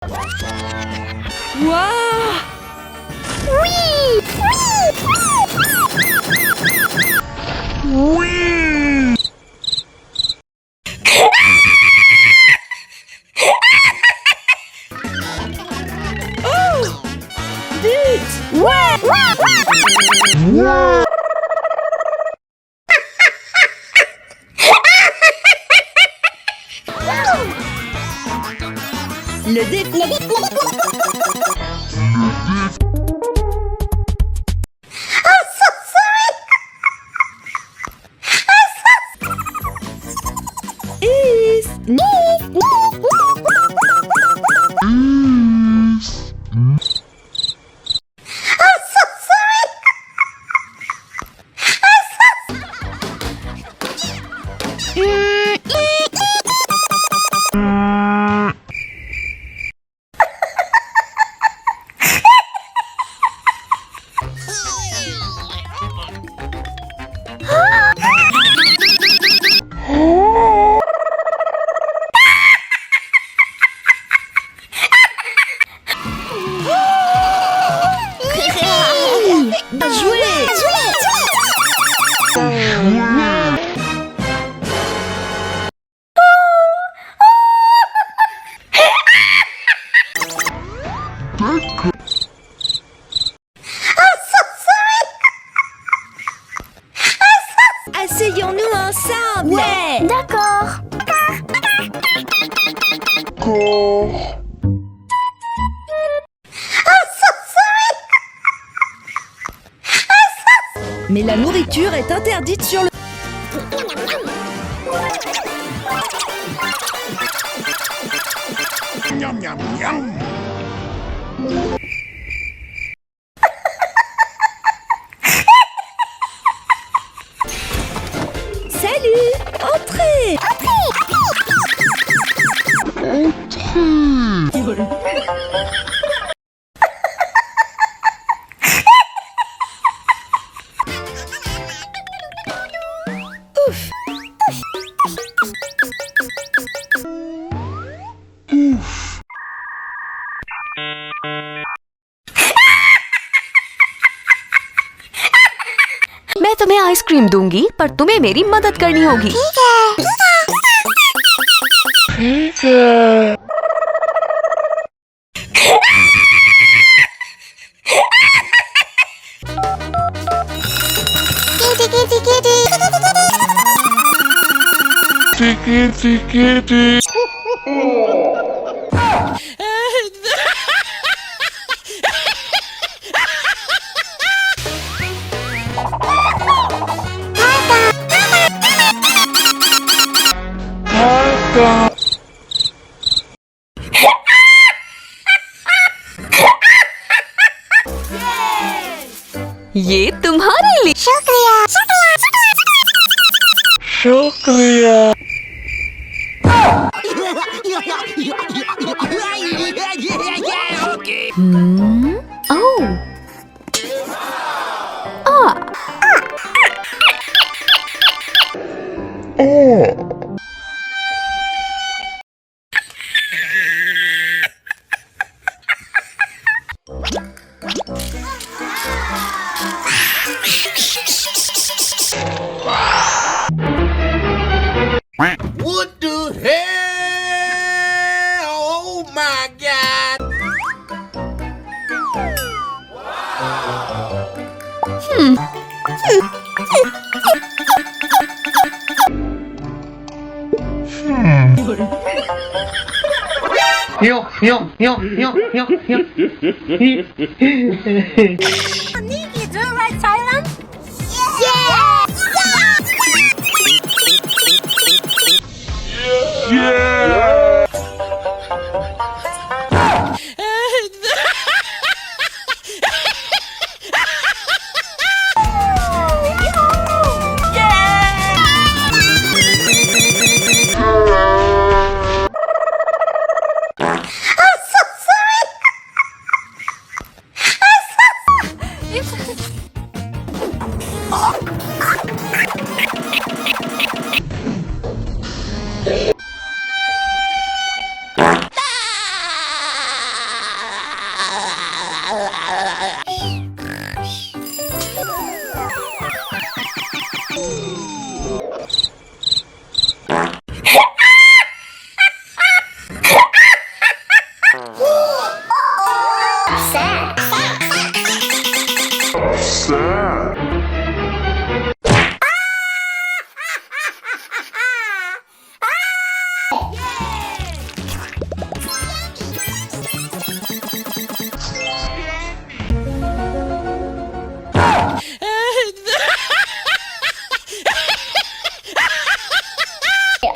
Waouh! Oui! Oui! Oh! Vite! Ouais! Le défi! Is! Bien joué! Asseyons-nous ensemble! Ouais! D'accord! Mais la nourriture est interdite sur le... Salut! Entrez! Ouf! मैं तुम्हें ice cream दूंगी पर तुम्हें मेरी मदद करनी होगी। ठीक है। Kitty. ये तुम्हारे लिए। शुक्रिया। ओह। What the hell? Oh my God! Yo. Niki, do it right silent? Yeah! Yeah. It's Sand. Sad.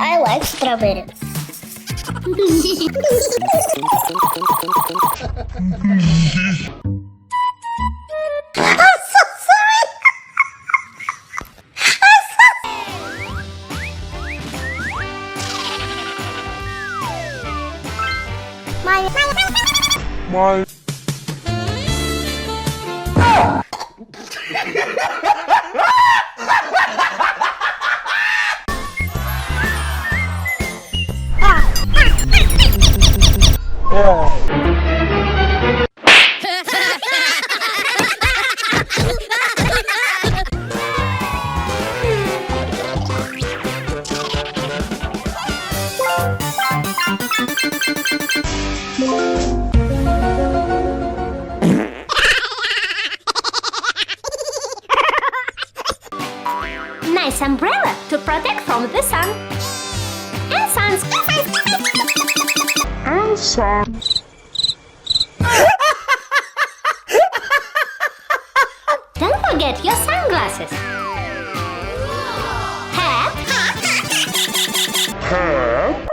I like strawberries. I'm so sorry. My Nice umbrella to protect from the sun. And suns. Don't forget your sunglasses. Hat. hat.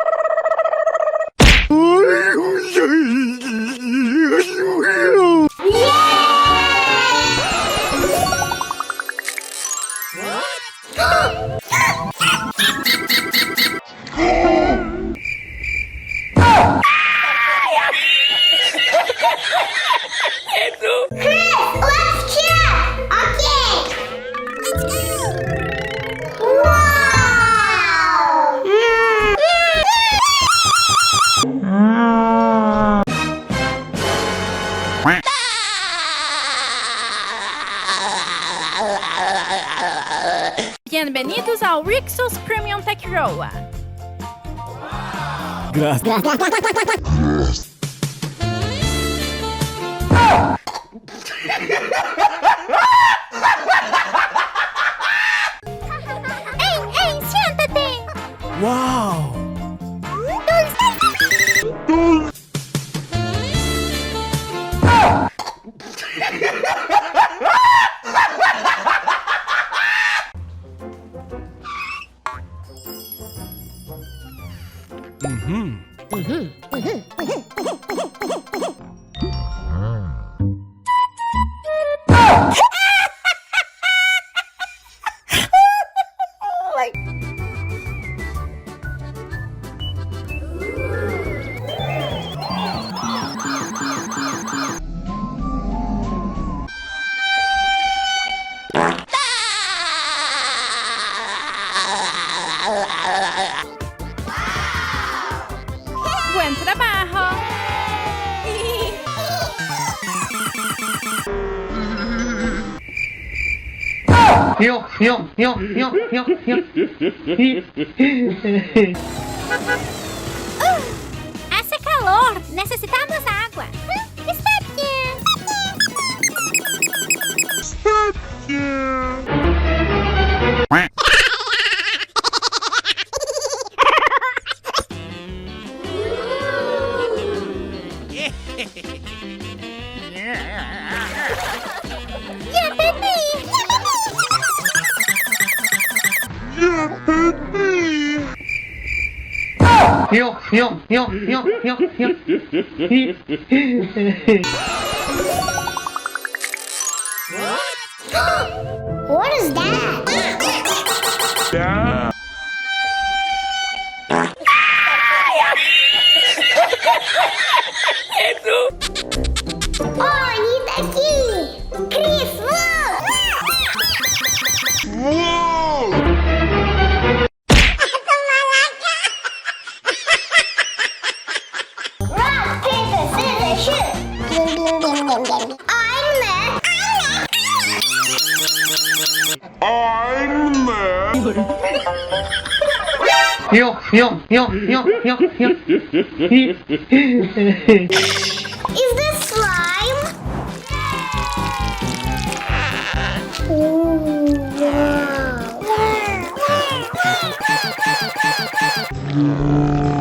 Let's cheer! Okay! Let's go! Bienvenidos ao Rixos Premium Tech Roa. ¡Ey, siéntate! Wow. Buen trabajo. Hace calor. Necesitamos agua. Está bien. Yeah, baby. What is that? Yeah. Oh, I need that key. Chris, look. Whoa. Rock, paper, scissors, shoot. Ding, ding, ding, ding, ding. I'm mad. Is this slime? Oh.